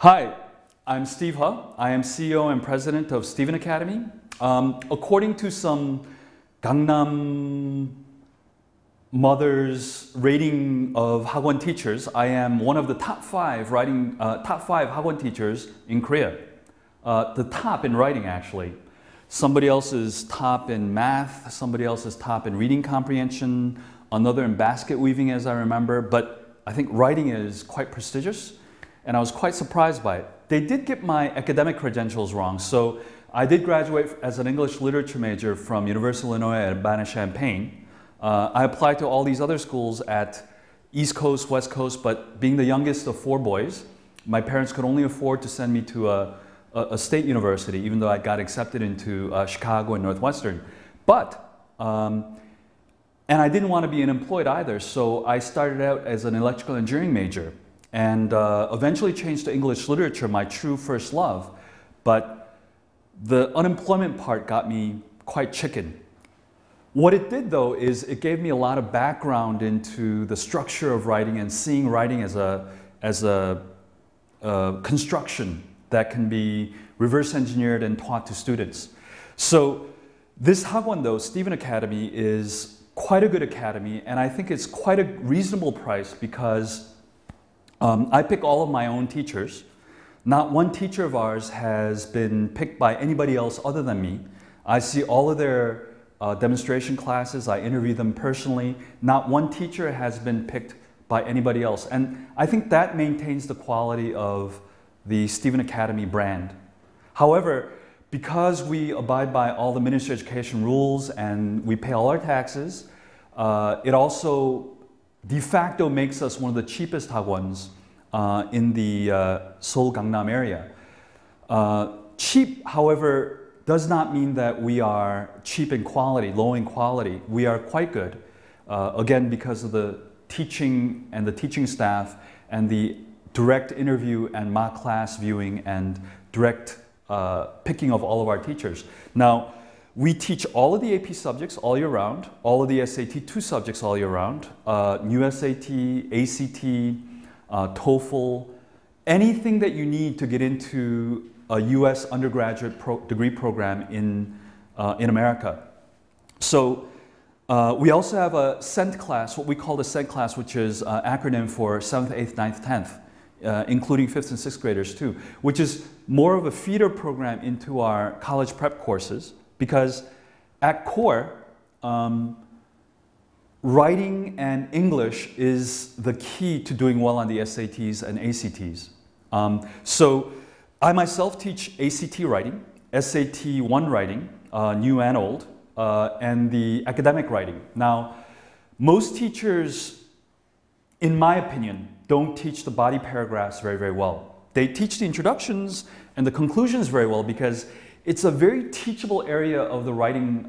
Hi, I'm Steve Huh. I am CEO and President of StevenAcademy. According to some Gangnam Mother's rating of Hagwon teachers, I am one of the top five Hagwon teachers in Korea. The top in writing, actually. Somebody else is top in math, somebody else is top in reading comprehension, another in basket weaving, as I remember, but I think writing is quite prestigious. And I was quite surprised by it. They did get my academic credentials wrong. So I did graduate as an English literature major from University of Illinois at Urbana-Champaign. I applied to all these other schools at East Coast, West Coast, but being the youngest of four boys, my parents could only afford to send me to a state university, even though I got accepted into Chicago and Northwestern. And I didn't want to be unemployed either, so I started out as an electrical engineering major. And eventually changed to English literature, my true first love. But the unemployment part got me quite chicken. What it did, though, is it gave me a lot of background into the structure of writing and seeing writing as a construction that can be reverse engineered and taught to students. So this Hagwon, though, StevenAcademy, is quite a good academy, and I think it's quite a reasonable price because I pick all of my own teachers. Not one teacher of ours has been picked by anybody else other than me. I see all of their demonstration classes. I interview them personally. Not one teacher has been picked by anybody else. And I think that maintains the quality of the StevenAcademy brand. However, because we abide by all the Ministry of Education rules and we pay all our taxes, it also de facto makes us one of the cheapest Hagwons in the Seoul Gangnam area. Cheap, however, does not mean that we are cheap in quality, low in quality. We are quite good, again, because of the teaching and the teaching staff and the direct interview and mock class viewing and direct picking of all of our teachers. Now, we teach all of the AP subjects all year round, all of the SAT 2 subjects all year round, new SAT, ACT, TOEFL, anything that you need to get into a US undergraduate degree program in America. So we also have a CENT class, what we call the CENT class, which is an acronym for 7th, 8th, 9th, 10th, including 5th and 6th graders too, which is more of a feeder program into our college prep courses. Because at core, writing and English is the key to doing well on the SATs and ACTs. So I myself teach ACT writing, SAT 1 writing, new and old, and the academic writing. Now, most teachers, in my opinion, don't teach the body paragraphs very, very well. They teach the introductions and the conclusions very well because it's a very teachable area of the writing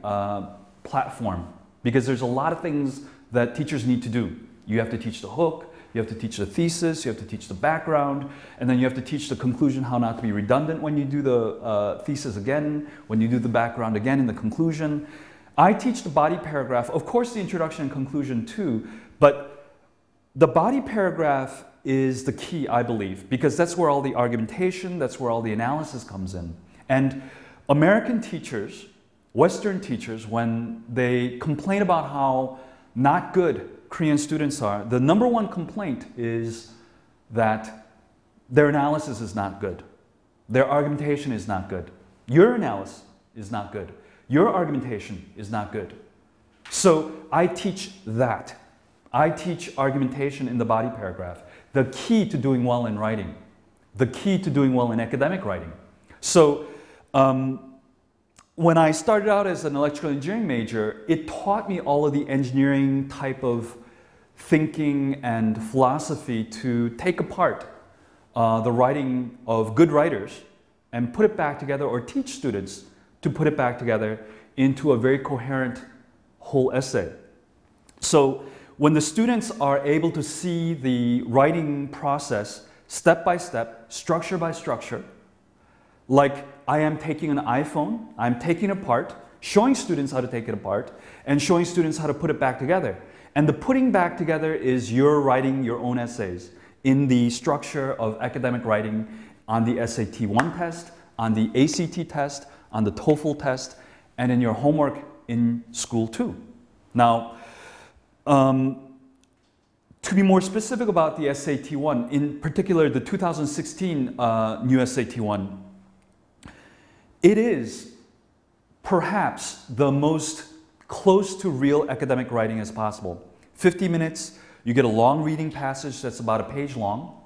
platform because there's a lot of things that teachers need to do. You have to teach the hook, you have to teach the thesis, you have to teach the background, and then you have to teach the conclusion, how not to be redundant when you do the thesis again, when you do the background again in the conclusion. I teach the body paragraph, of course the introduction and conclusion too, but the body paragraph is the key, I believe, because that's where all the argumentation, that's where all the analysis comes in. And American teachers, Western teachers, when they complain about how not good Korean students are, the number one complaint is that their analysis is not good. Their argumentation is not good. Your analysis is not good. Your argumentation is not good. So I teach that. I teach argumentation in the body paragraph. The key to doing well in writing. The key to doing well in academic writing. So when I started out as an electrical engineering major, it taught me all of the engineering type of thinking and philosophy to take apart the writing of good writers and put it back together, or teach students to put it back together into a very coherent whole essay. So when the students are able to see the writing process step by step, structure by structure, like I am taking an iPhone, I'm taking it apart, showing students how to take it apart, and showing students how to put it back together. And the putting back together is you're writing your own essays. in the structure of academic writing on the SAT-1 test, on the ACT test, on the TOEFL test, and in your homework in school too. Now, to be more specific about the SAT-1, in particular the 2016 new SAT-1, it is perhaps the most close to real academic writing as possible. 50 minutes, you get a long reading passage that's about a page long.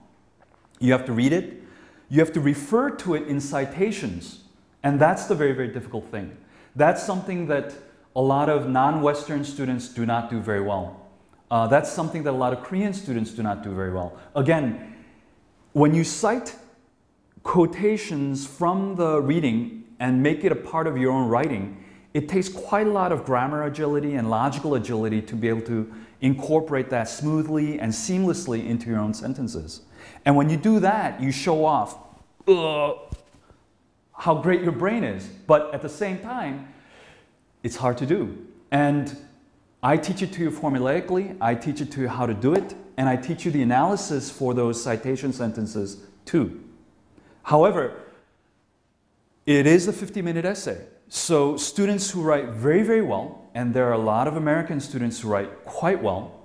You have to read it. You have to refer to it in citations. And that's the very, very difficult thing. That's something that a lot of non-Western students do not do very well. That's something that a lot of Korean students do not do very well. Again, when you cite quotations from the reading and make it a part of your own writing, it takes quite a lot of grammar agility and logical agility to be able to incorporate that smoothly and seamlessly into your own sentences. And when you do that, you show off how great your brain is. But at the same time, it's hard to do. And I teach it to you formulaically, I teach it to you how to do it, and I teach you the analysis for those citation sentences too. However, it is a 50-minute essay. So students who write very, very well, and there are a lot of American students who write quite well,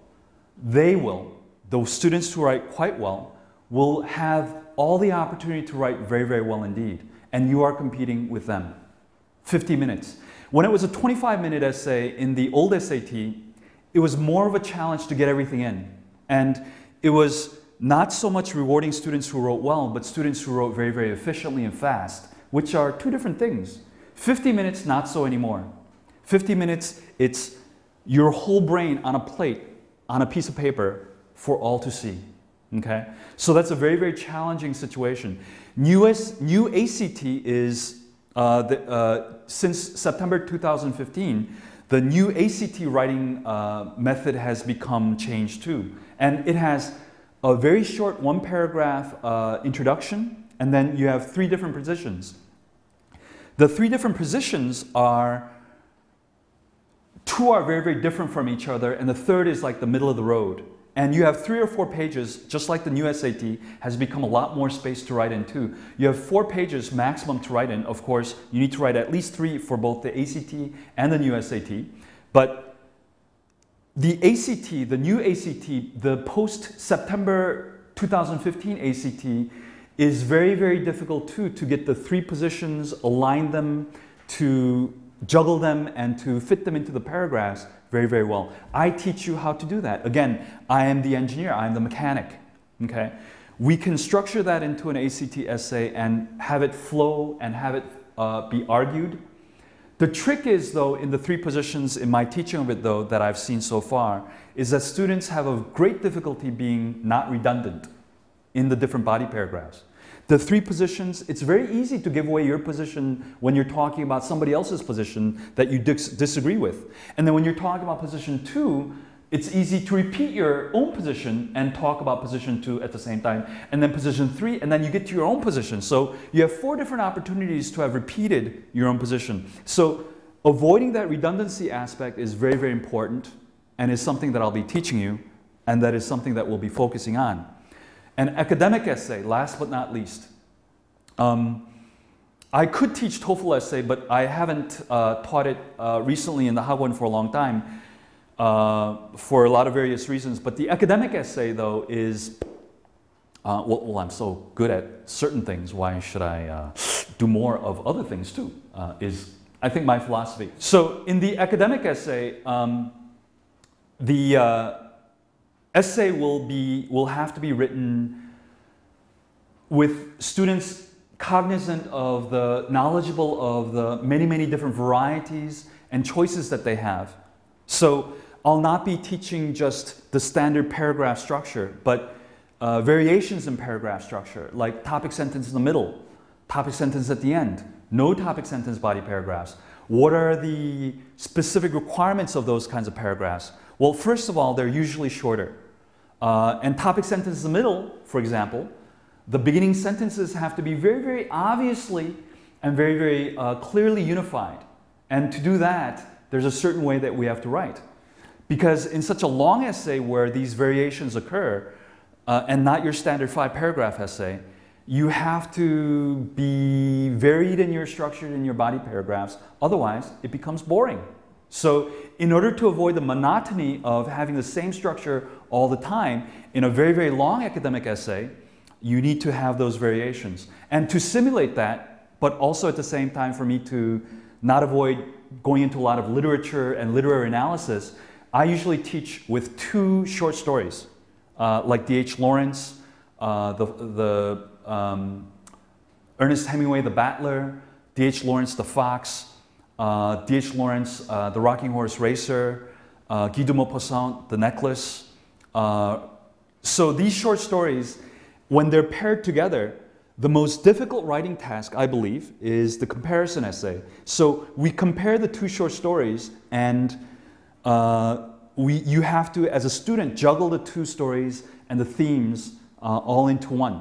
those students who write quite well, will have all the opportunity to write very, very well indeed. And you are competing with them. 50 minutes. When it was a 25-minute essay in the old SAT, it was more of a challenge to get everything in. And it was not so much rewarding students who wrote well, but students who wrote very, very efficiently and fast, which are two different things. 50 minutes, not so anymore. 50 minutes, it's your whole brain on a plate, on a piece of paper for all to see. Okay? So that's a very, very challenging situation. New ACT is, since September 2015, the new ACT writing method has become changed too. And it has a very short one-paragraph introduction, and then you have 3 different positions. The 3 different positions are, 2 are very, very different from each other, and the 3rd is like the middle of the road. And you have 3 or 4 pages, just like the new SAT has become a lot more space to write in too. You have 4 pages maximum to write in. Of course, you need to write at least 3 for both the ACT and the new SAT. But the ACT, the new ACT, the post-September 2015 ACT is very, very difficult too, to get the 3 positions, align them, to juggle them, and to fit them into the paragraphs very, very well. I teach you how to do that. Again, I am the engineer, I am the mechanic. Okay? We can structure that into an ACT essay and have it flow and have it be argued. The trick is, though, in the 3 positions in my teaching of it, though, that I've seen so far, is that students have a great difficulty being not redundant in the different body paragraphs. The 3 positions, it's very easy to give away your position when you're talking about somebody else's position that you disagree with. And then when you're talking about position 2, it's easy to repeat your own position and talk about position 2 at the same time. And then position 3, and then you get to your own position. So you have 4 different opportunities to have repeated your own position. So avoiding that redundancy aspect is very, very important, and is something that I'll be teaching you, and that is something that we'll be focusing on. An academic essay, last but not least. I could teach TOEFL essay, but I haven't taught it recently in the Hagwon for a long time for a lot of various reasons. But the academic essay, though, is, well, I'm so good at certain things, why should I do more of other things too, is, I think, my philosophy. So in the academic essay, the essay will have to be written with students cognizant of the, knowledgeable of the many, many different varieties and choices that they have. So I'll not be teaching just the standard paragraph structure, but variations in paragraph structure, like topic sentence in the middle, topic sentence at the end, no topic sentence body paragraphs. What are the specific requirements of those kinds of paragraphs? Well, first of all, they're usually shorter. And topic sentence in the middle, for example, the beginning sentences have to be very, very obviously and very, very clearly unified. And to do that, there's a certain way that we have to write. Because in such a long essay where these variations occur, and not your standard 5-paragraph essay, you have to be varied in your structure in your body paragraphs. Otherwise, it becomes boring. So in order to avoid the monotony of having the same structure all the time, in a very, very long academic essay, you need to have those variations. And to simulate that, but also at the same time for me to not avoid going into a lot of literature and literary analysis, I usually teach with 2 short stories, like D.H. Lawrence, Ernest Hemingway, The Battler, D.H. Lawrence, The Fox, D.H. Lawrence, The Rocking Horse Racer, Guy de Maupassant, The Necklace. So these short stories, when they're paired together, the most difficult writing task, I believe, is the comparison essay. So we compare the 2 short stories, and you have to, as a student, juggle the 2 stories and the themes all into one.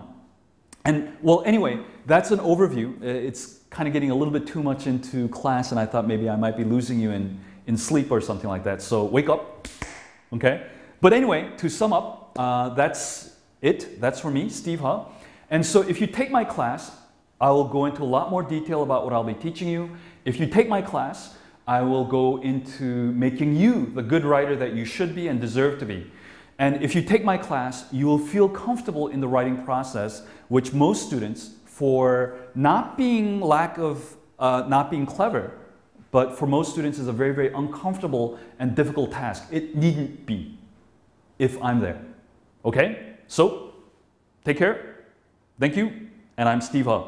And well, anyway, that's an overview. It's kind of getting a little bit too much into class, and I thought maybe I might be losing you in sleep or something like that. So wake up, okay? But anyway, to sum up, that's it. That's for me, Steve Huh. And so if you take my class, I will go into a lot more detail about what I'll be teaching you. If you take my class, I will go into making you the good writer that you should be and deserve to be. And if you take my class, you will feel comfortable in the writing process, which most students, for not being not being clever, but for most students is a very, very uncomfortable and difficult task. It needn't be if I'm there. Okay? So, take care. Thank you. And I'm Steve Huh.